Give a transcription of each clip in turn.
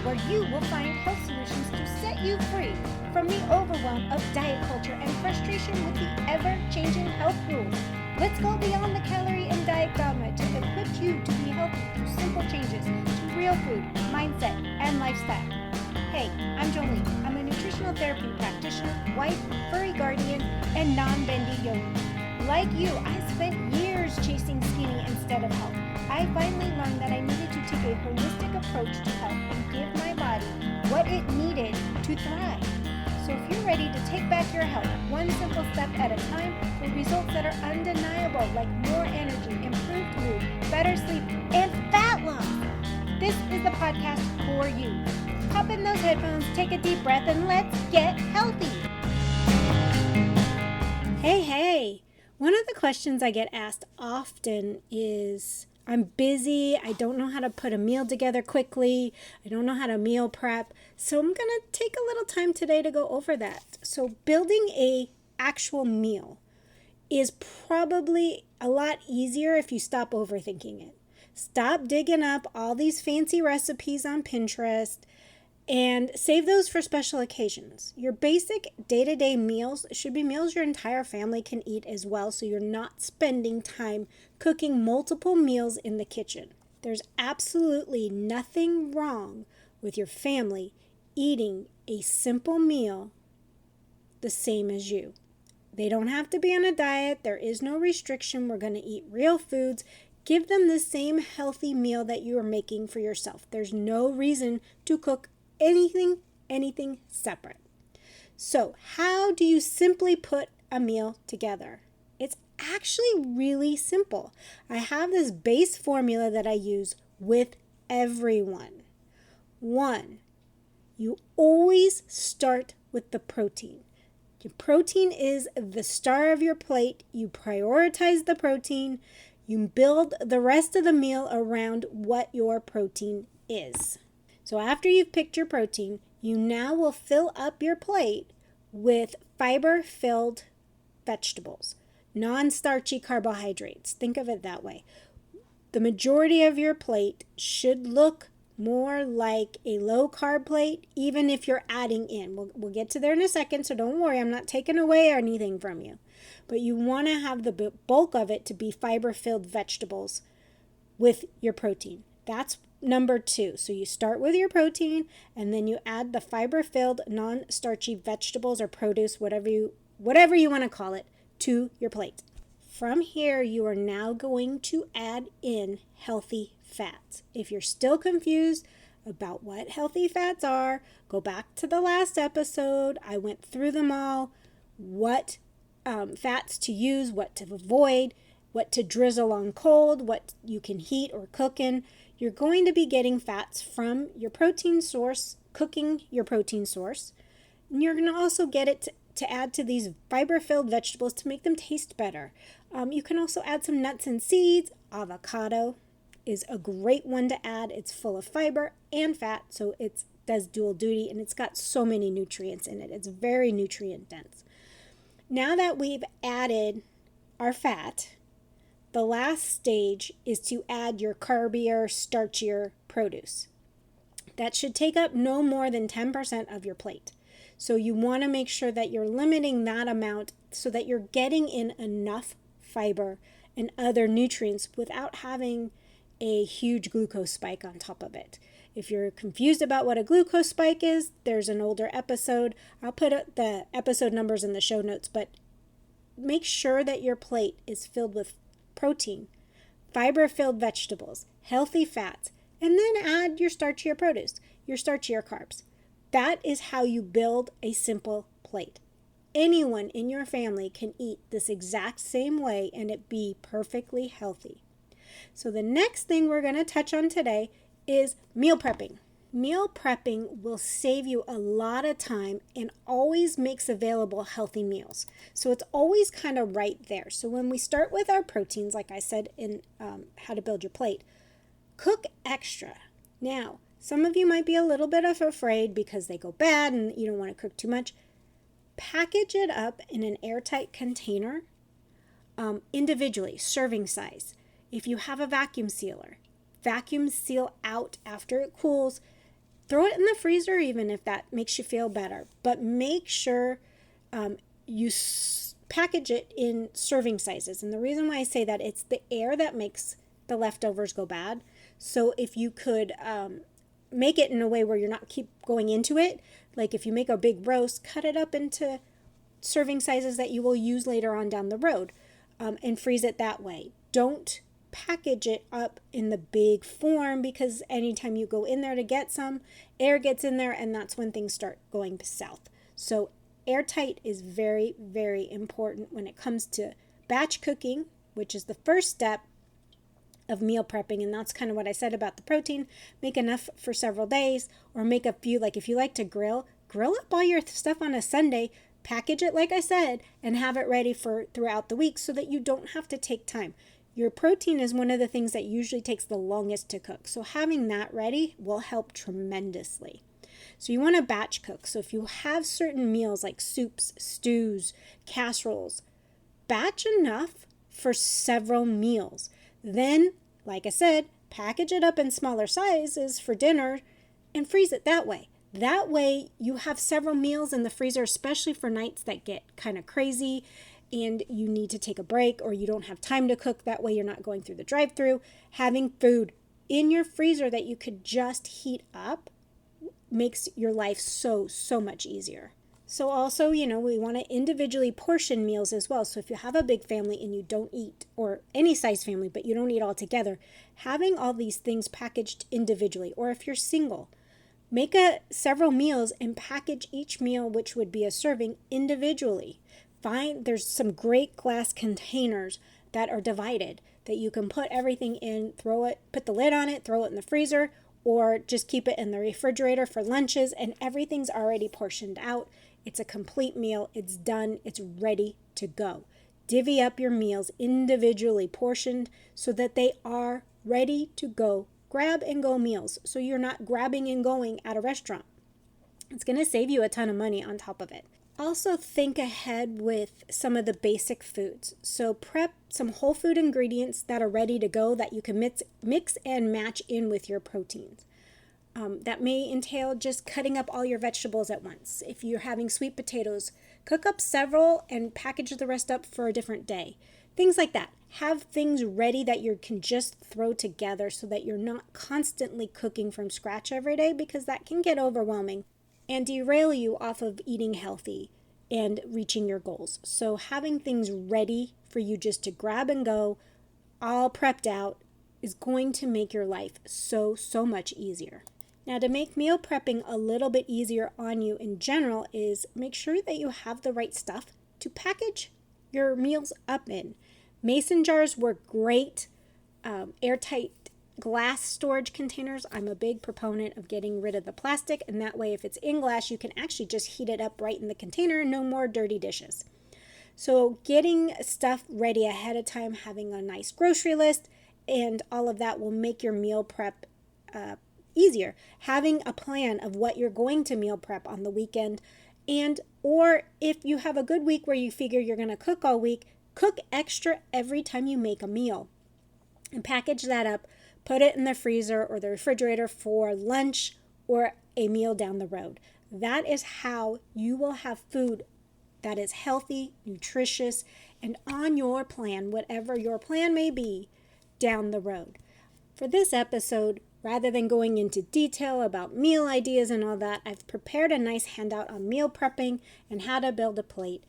where you will find health solutions to set you free from the overwhelm of diet culture and frustration with the ever-changing health rules. Let's go beyond the calorie and diet dogma to equip you to be healthy through simple changes to real food, mindset, and lifestyle. Hey, I'm Jolene. I'm a nutritional therapy practitioner, wife, furry guardian, and non-bendy yogi. Like you, I spent years chasing skinny instead of health. I finally learned that I needed to take a holistic approach to health and give my body what it needed to thrive. So if you're ready to take back your health one simple step at a time for results that are undeniable, like more energy, improved mood, better sleep, and fat loss, this is the podcast for you. Pop in those headphones, take a deep breath, and let's get healthy. Hey. One of the questions I get asked often is, I'm busy, I don't know how to put a meal together quickly, I don't know how to meal prep, so I'm going to take a little time today to go over that. So building a actual meal is probably a lot easier if you stop overthinking it. Stop digging up all these fancy recipes on Pinterest and save those for special occasions. Your basic day-to-day meals should be meals your entire family can eat as well, so you're not spending time cooking multiple meals in the kitchen. There's absolutely nothing wrong with your family eating a simple meal the same as you. They don't have to be on a diet. There is no restriction. We're going to eat real foods. Give them the same healthy meal that you are making for yourself. There's no reason to cook anything separate. So how do you simply put a meal together? It's actually really simple. I have this base formula that I use with everyone. 1, you always start with the protein. Your protein is the star of your plate. You prioritize the protein. You build the rest of the meal around what your protein is. So after you've picked your protein, you now will fill up your plate with fiber-filled vegetables, non-starchy carbohydrates. Think of it that way. The majority of your plate should look more like a low-carb plate, even if you're adding in. We'll get to there in a second, so don't worry. I'm not taking away anything from you. But you want to have the bulk of it to be fiber-filled vegetables with your protein. That's number 2. So you start with your protein and then you add the fiber-filled non-starchy vegetables or produce, whatever you want to call it, to your plate. From here, you are now going to add in healthy fats. If you're still confused about what healthy fats are, go back to the last episode. I went through them all, what fats to use, what to avoid, what to drizzle on cold, what you can heat or cook in. You're going to be getting fats from your protein source, cooking your protein source. And you're going to also get it to add to these fiber-filled vegetables to make them taste better. You can also add some nuts and seeds. Avocado is a great one to add. It's full of fiber and fat, so it does dual duty, and it's got so many nutrients in it. It's very nutrient dense. Now that we've added our fat, the last stage is to add your carbier, starchier produce. That should take up no more than 10% of your plate. So you want to make sure that you're limiting that amount so that you're getting in enough fiber and other nutrients without having a huge glucose spike on top of it. If you're confused about what a glucose spike is, there's an older episode. I'll put the episode numbers in the show notes, but make sure that your plate is filled with protein, fiber-filled vegetables, healthy fats, and then add your starchier produce, your starchier carbs. That is how you build a simple plate. Anyone in your family can eat this exact same way and it be perfectly healthy. So the next thing we're going to touch on today is meal prepping. Meal prepping will save you a lot of time and always makes available healthy meals. So it's always kind of right there. So when we start with our proteins, like I said in How to Build Your Plate, cook extra. Now, some of you might be a little bit afraid because they go bad and you don't want to cook too much. Package it up in an airtight container, individually, serving size. If you have a vacuum sealer, vacuum seal out after it cools. throw it in the freezer even if that makes you feel better. But make sure you package it in serving sizes. And the reason why I say that, it's the air that makes the leftovers go bad. So if you could make it in a way where you're not keep going into it, like if you make a big roast, cut it up into serving sizes that you will use later on down the road, and freeze it that way. Don't package it up in the big form, because anytime you go in there to get some, air gets in there, and that's when things start going south. So airtight is very, very important when it comes to batch cooking, which is the first step of meal prepping. And that's kind of what I said about the protein. Make enough for several days, or make a few. Like if you like to grill up all your stuff on a Sunday, package it like I said, and have it ready for throughout the week so that you don't have to take time. Your protein is one of the things that usually takes the longest to cook. So having that ready will help tremendously. So you want to batch cook. So if you have certain meals like soups, stews, casseroles, batch enough for several meals. Then, like I said, package it up in smaller sizes for dinner and freeze it that way. That way you have several meals in the freezer, especially for nights that get kind of crazy and you need to take a break, or you don't have time to cook. That way you're not going through the drive-thru. Having food in your freezer that you could just heat up makes your life so much easier. So also, we want to individually portion meals as well. So if you have a big family and you don't eat, or any size family, but you don't eat all together, having all these things packaged individually. Or if you're single, make several meals and package each meal, which would be a serving, individually. There's some great glass containers that are divided that you can put everything in, put the lid on it, throw it in the freezer, or just keep it in the refrigerator for lunches, and everything's already portioned out. It's a complete meal. It's done. It's ready to go. Divvy up your meals individually portioned so that they are ready to go. Grab and go meals, so you're not grabbing and going at a restaurant. It's going to save you a ton of money on top of it. Also think ahead with some of the basic foods. So prep some whole food ingredients that are ready to go that you can mix and match in with your proteins. That may entail just cutting up all your vegetables at once. If you're having sweet potatoes, cook up several and package the rest up for a different day. Things like that. Have things ready that you can just throw together so that you're not constantly cooking from scratch every day, because that can get overwhelming and derail you off of eating healthy and reaching your goals. So having things ready for you just to grab and go, all prepped out, is going to make your life so much easier. Now, to make meal prepping a little bit easier on you in general is make sure that you have the right stuff to package your meals up in. Mason jars work great. Airtight glass storage containers. I'm a big proponent of getting rid of the plastic, and that way if it's in glass, you can actually just heat it up right in the container. No more dirty dishes. So getting stuff ready ahead of time, having a nice grocery list, and all of that will make your meal prep easier. Having a plan of what you're going to meal prep on the weekend, or if you have a good week where you figure you're going to cook all week, cook extra every time you make a meal and package that up. Put it in the freezer or the refrigerator for lunch or a meal down the road. That is how you will have food that is healthy, nutritious, and on your plan, whatever your plan may be, down the road. For this episode, rather than going into detail about meal ideas and all that, I've prepared a nice handout on meal prepping and how to build a plate.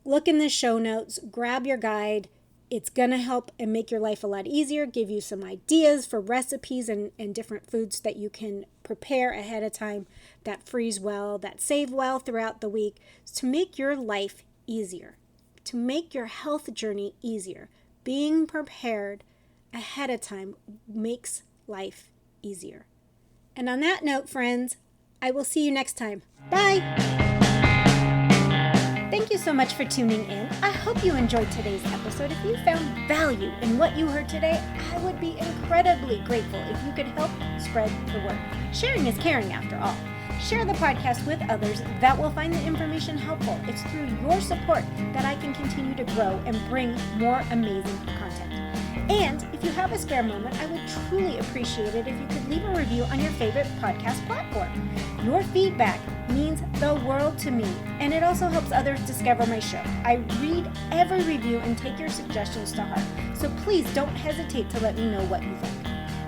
Look in the show notes, grab your guide. It's going to help and make your life a lot easier, give you some ideas for recipes and different foods that you can prepare ahead of time that freeze well, that save well throughout the week, to make your life easier, to make your health journey easier. Being prepared ahead of time makes life easier. And on that note, friends, I will see you next time. Bye! Thank you so much for tuning in. I hope you enjoyed today's episode. If you found value in what you heard today, I would be incredibly grateful if you could help spread the word. Sharing is caring after all. Share the podcast with others that will find the information helpful. It's through your support that I can continue to grow and bring more amazing content. And if you have a spare moment, I would truly appreciate it if you could leave a review on your favorite podcast platform. Your feedback means the world to me, and it also helps others discover my show. I read every review and take your suggestions to heart, so please don't hesitate to let me know what you think.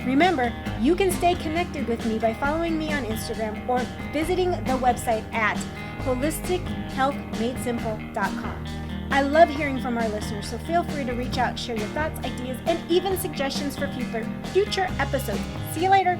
Remember, you can stay connected with me by following me on Instagram or visiting the website at holistichealthmadesimple.com. I love hearing from our listeners, so feel free to reach out, share your thoughts, ideas, and even suggestions for future episodes. See you later.